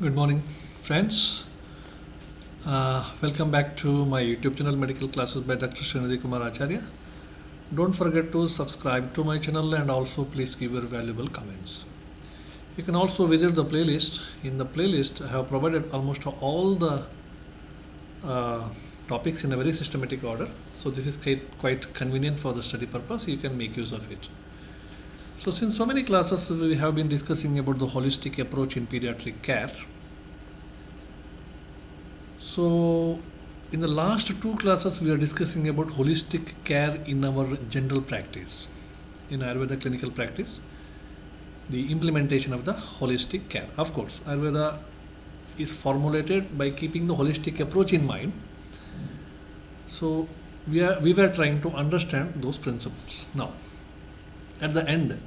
Good morning, friends. Welcome back to my YouTube channel Medical Classes by Dr. Srinidhi Kumar Acharya. Don't forget to subscribe to my channel and also please give your valuable comments. You can also visit the playlist. In the playlist, I have provided almost all the uh, topics in a very systematic order. So this is quite convenient for the study purpose. You can make use of it. So since so many classes we have been discussing about the holistic approach in pediatric care. So, in the last two classes, we are discussing about holistic care in our general practice, in Ayurveda clinical practice, the implementation of the holistic care. Of course, Ayurveda is formulated by keeping the holistic approach in mind. So, we were trying to understand those principles. Now, at the end,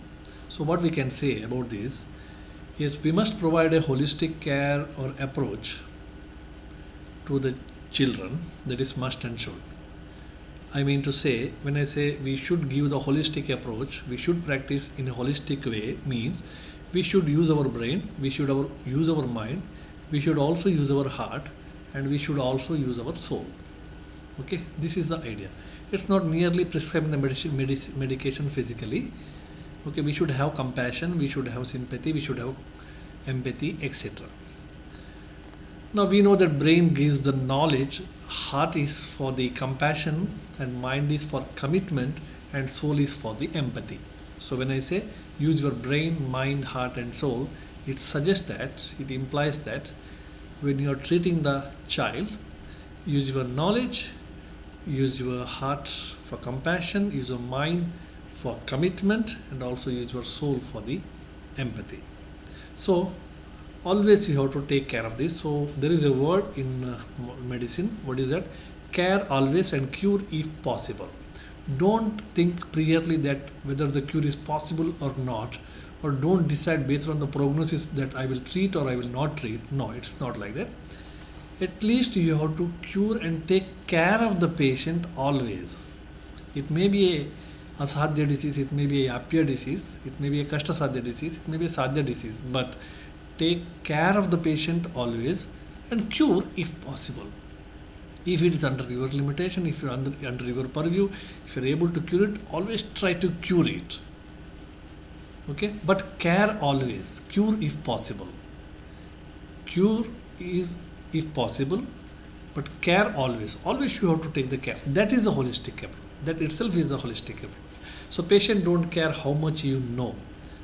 so what we can say about this is we must provide a holistic care or approach to the children, that is must and should. I mean to say, when I say we should give the holistic approach, we should practice in a holistic way, means we should use our brain, we should use our mind, we should also use our heart, and we should also use our soul. Okay, this is the idea. It's not merely prescribing the medication physically. Okay, we should have compassion, we should have sympathy, we should have empathy, etc. Now we know that brain gives the knowledge, heart is for the compassion, and mind is for commitment, and soul is for the empathy. So when I say use your brain, mind, heart, and soul, it suggests that, it implies that when you are treating the child, use your knowledge, use your heart for compassion, use your mind for commitment, and also use your soul for the empathy. So always you have to take care of this. So there is a word in medicine, what is that? Care always and cure if possible. Don't think priorly that whether the cure is possible or not, or don't decide based on the prognosis that I will treat or I will not treat. No, it's not like that. At least you have to cure and take care of the patient always. It may be a asadhya disease, it may be a apya disease, it may be a kashtasadhya disease, it may be a sadhya disease, but take care of the patient always and cure if possible. If it is under your limitation, if you're under your purview, if you're able to cure it, always try to cure it. Okay, but care always, cure if possible. Cure is if possible, but care always. Always you have to take the care. That is a holistic approach. That itself is a holistic approach. So patient don't care how much you know.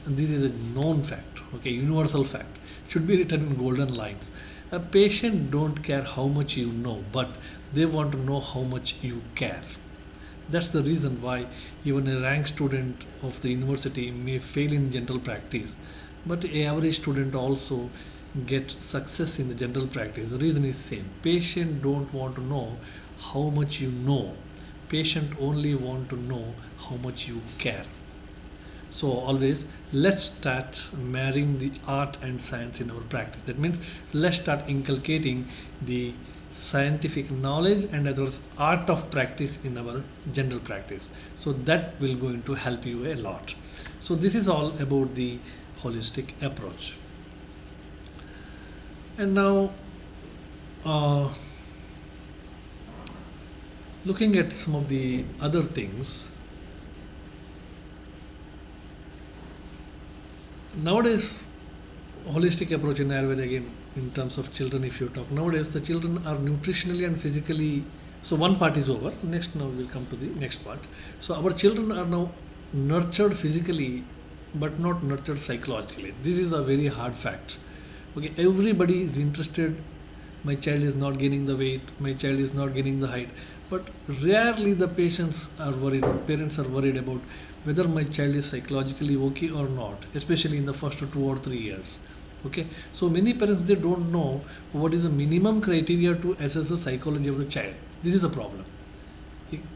And this is a known fact, okay, universal fact. Should be written in golden lines. A patient don't care how much you know, but they want to know how much you care. That's the reason why even a rank student of the university may fail in general practice, but an average student also get success in the general practice. The reason is same. Patient don't want to know how much you know. Patient only want to know how much you care. So always let's start marrying the art and science in our practice. That means let's start inculcating the scientific knowledge and as well as art of practice in our general practice. So that will going to help you a lot. So this is all about the holistic approach. And now looking at some of the other things. Nowadays, holistic approach in Ayurveda again in terms of children, if you talk nowadays, the children are nutritionally and physically. So one part is over. Next, now we'll come to the next part. So our children are now nurtured physically, but not nurtured psychologically. This is a very hard fact. Okay, everybody is interested. My child is not gaining the weight. My child is not gaining the height. But rarely the patients are worried or parents are worried about whether my child is psychologically okay or not, especially in the first 2 or 3 years. Okay, so many parents they don't know what is the minimum criteria to assess the psychology of the child. This is a problem.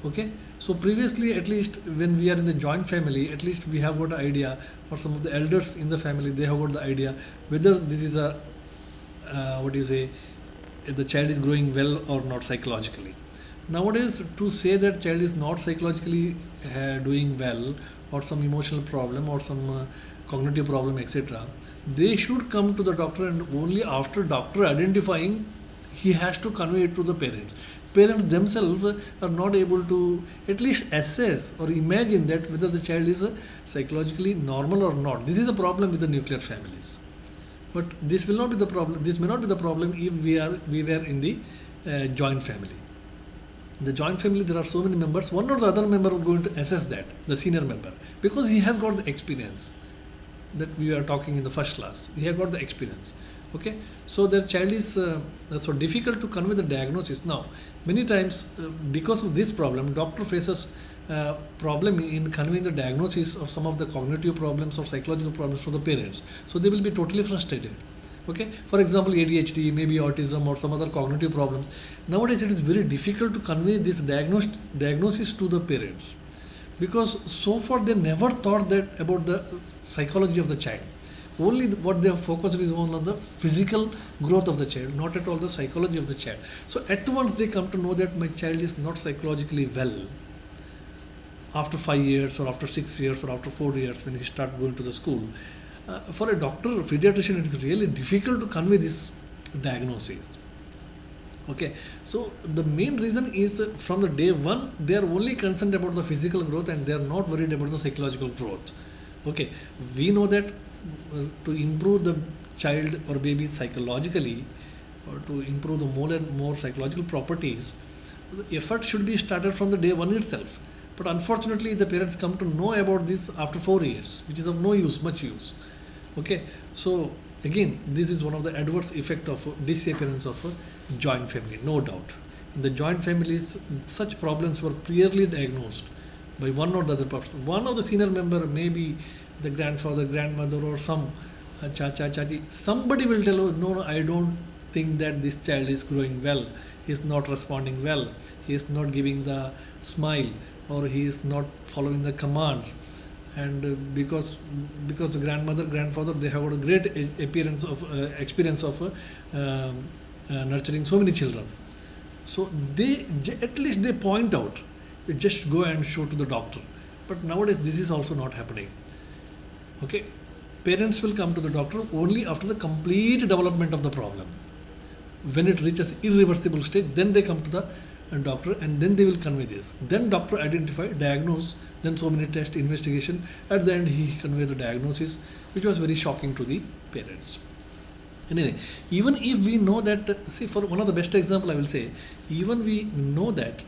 Okay, so previously, at least when we are in the joint family, at least we have got an idea, or some of the elders in the family they have got the idea whether this is a what do you say, the child is growing well or not psychologically. Nowadays, to say that child is not psychologically doing well, or some emotional problem, or some cognitive problem, etc., they should come to the doctor, and only after doctor identifying, he has to convey it to the parents. Parents themselves are not able to at least assess or imagine that whether the child is psychologically normal or not. This is a problem with the nuclear families. But this will not be the problem. This may not be the problem if we were in the joint family. The joint family, there are so many members. One or the other member are going to assess that, the senior member, because he has got the experience that we are talking in the first class. He has got the experience. Okay, so their child is so difficult to convey the diagnosis. Now, many times because of this problem, doctor faces problem in conveying the diagnosis of some of the cognitive problems or psychological problems to the parents. So they will be totally frustrated. Okay, for example, ADHD, maybe autism or some other cognitive problems. Nowadays, it is very difficult to convey this diagnosis to the parents, because so far they never thought that about the psychology of the child. Only what they have focused is on the physical growth of the child, not at all the psychology of the child. So at once they come to know that my child is not psychologically well after 5 years or after 6 years or after 4 years when he start going to the school. For a doctor or pediatrician, it is really difficult to convey this diagnosis. Okay, so the main reason is from the day one they are only concerned about the physical growth and they are not worried about the psychological growth. Okay, we know that to improve the child or baby psychologically, or to improve the more and more psychological properties, the effort should be started from the day one itself. But unfortunately, the parents come to know about this after 4 years, which is of no use, much use. Okay, so again, this is one of the adverse effect of disappearance of a joint family, no doubt. In the joint families, such problems were clearly diagnosed by one or the other person. One of the senior member, maybe the grandfather, grandmother, or some chacha, chachi, somebody will tell, oh, no, I don't think that this child is growing well. He is not responding well. He is not giving the smile, or he is not following the commands. And because the grandmother, grandfather, they have got a great experience of nurturing so many children. So they at least they point out, just go and show to the doctor. But nowadays this is also not happening. Okay, parents will come to the doctor only after the complete development of the problem. When it reaches irreversible stage, then they come to the doctor, and then they will convey this. Then doctor identify, diagnose, then so many test, investigation. At the end, he convey the diagnosis, which was very shocking to the parents. Anyway, even if we know that, see, for one of the best example, I will say, even we know that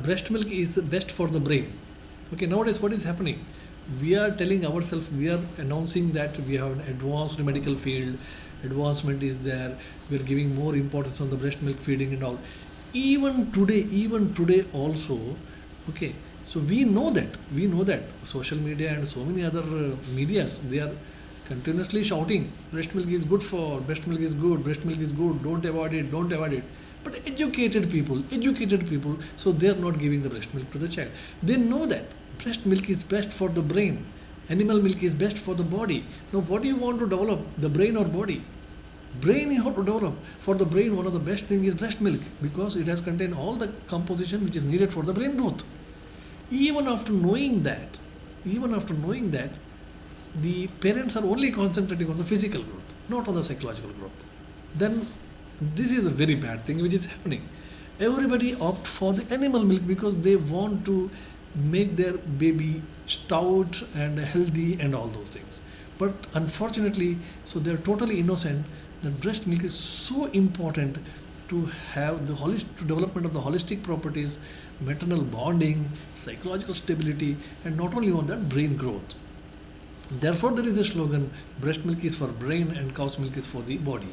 breast milk is best for the brain. Okay, nowadays what is happening? We are telling ourselves, we are announcing that we have an advanced medical field, advancement is there, we are giving more importance on the breast milk feeding and all. Even today also, okay, so we know that social media and so many other medias, they are continuously shouting, breast milk is good, breast milk is good, don't avoid it. But educated people, so they are not giving the breast milk to the child. They know that breast milk is best for the brain, animal milk is best for the body. Now what do you want to develop, the brain or body? Brain you have to develop. For the brain, one of the best thing is breast milk, because it has contained all the composition which is needed for the brain growth. Even after knowing that, the parents are only concentrating on the physical growth, not on the psychological growth. Then this is a very bad thing which is happening. Everybody opt for the animal milk because they want to make their baby stout and healthy and all those things. But unfortunately, so they are totally innocent that breast milk is so important to have the development of the holistic properties, maternal bonding, psychological stability, and not only on that, brain growth. Therefore, there is a slogan: breast milk is for brain and cow's milk is for the body.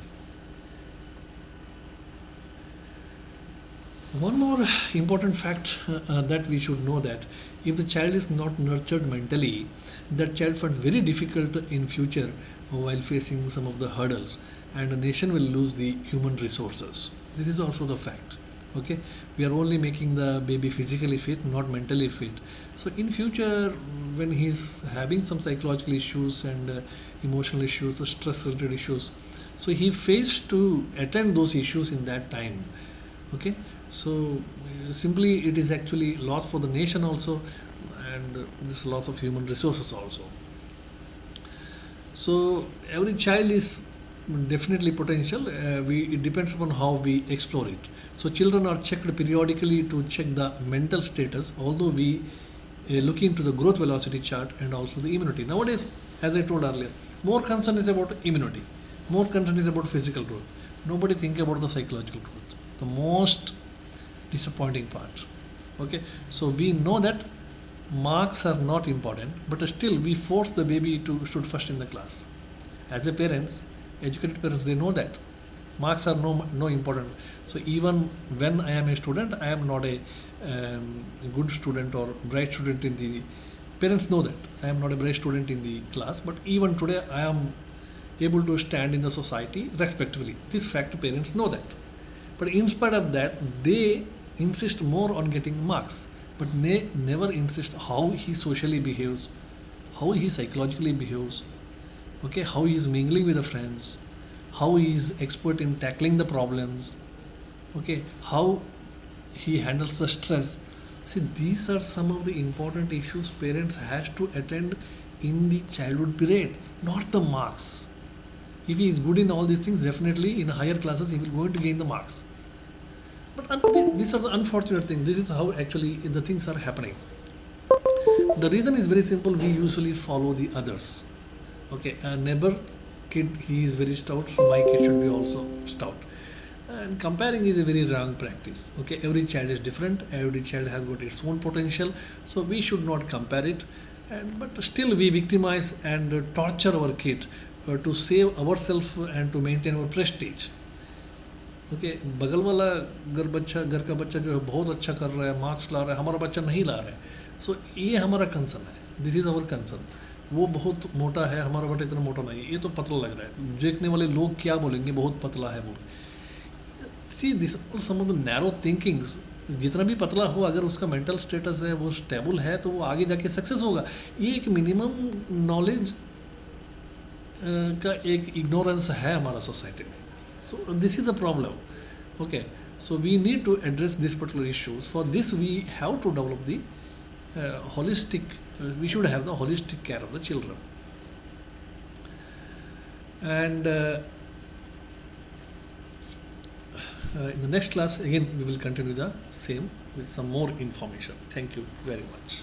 One more important fact that we should know, that if the child is not nurtured mentally, that child finds very difficult in future while facing some of the hurdles, and the nation will lose the human resources. This is also the fact. Okay, we are only making the baby physically fit, not mentally fit. So in future, when he's having some psychological issues and emotional issues, the stress related issues, so he fails to attend those issues in that time. Okay, so simply it is actually loss for the nation also, and this loss of human resources also. So every child is definitely potential. It depends upon how we explore it. So children are checked periodically to check the mental status, although we look into the growth velocity chart and also the immunity. Nowadays, as I told earlier, more concern is about immunity, more concern is about physical growth. Nobody think about the psychological growth. The most disappointing part. Okay, so we know that marks are not important, but still we force the baby to shoot first in the class. As a parents, educated parents, they know that marks are no important. So even when I am a student, I am not a good student or bright student in the, parents know that I am not a bright student in the class, but even today I am able to stand in the society respectively. This fact parents know that, but in spite of that they insist more on getting marks, but they never insist how he socially behaves, how he psychologically behaves, okay, how he is mingling with the friends, how he is expert in tackling the problems, okay, how he handles the stress. See, these are some of the important issues parents has to attend in the childhood period, not the marks. If he is good in all these things, definitely in higher classes he will going to gain the marks. But these are the unfortunate things. This is how actually the things are happening. The reason is very simple. We usually follow the others. Okay, a neighbor kid, he is very stout, so my kid should be also stout. And comparing is a very wrong practice. Okay, every child is different. Every child has got its own potential. So we should not compare it. And but still we victimize and torture our kid to save ourselves and to maintain our prestige. Okay, बगल वाला घर का बच्चा जो है बहुत अच्छा कर रहा है, मार्क्स ला रहा है, हमारा बच्चा नहीं ला रहा है, सो ये हमारा कंसर्न है, दिस इज़ आवर कंसर्न. वो बहुत मोटा है, हमारा बच्चा इतना मोटा नहीं है, ये तो पतला लग रहा है, देखने वाले लोग क्या बोलेंगे, बहुत पतला है बोल. See this some of the narrow thinkings. जितना भी पतला हो, अगर उसका मेंटल स्टेटस है वो स्टेबल है, तो वो आगे जाके सक्सेस होगा. ये एक मिनिमम नॉलेज का एक इग्नोरेंस है हमारा सोसाइटी में. So this is the problem. Okay, so we need to address these particular issues. For this we have to develop the holistic, we should have the holistic care of the children. And in the next class again we will continue the same with some more information. Thank you very much.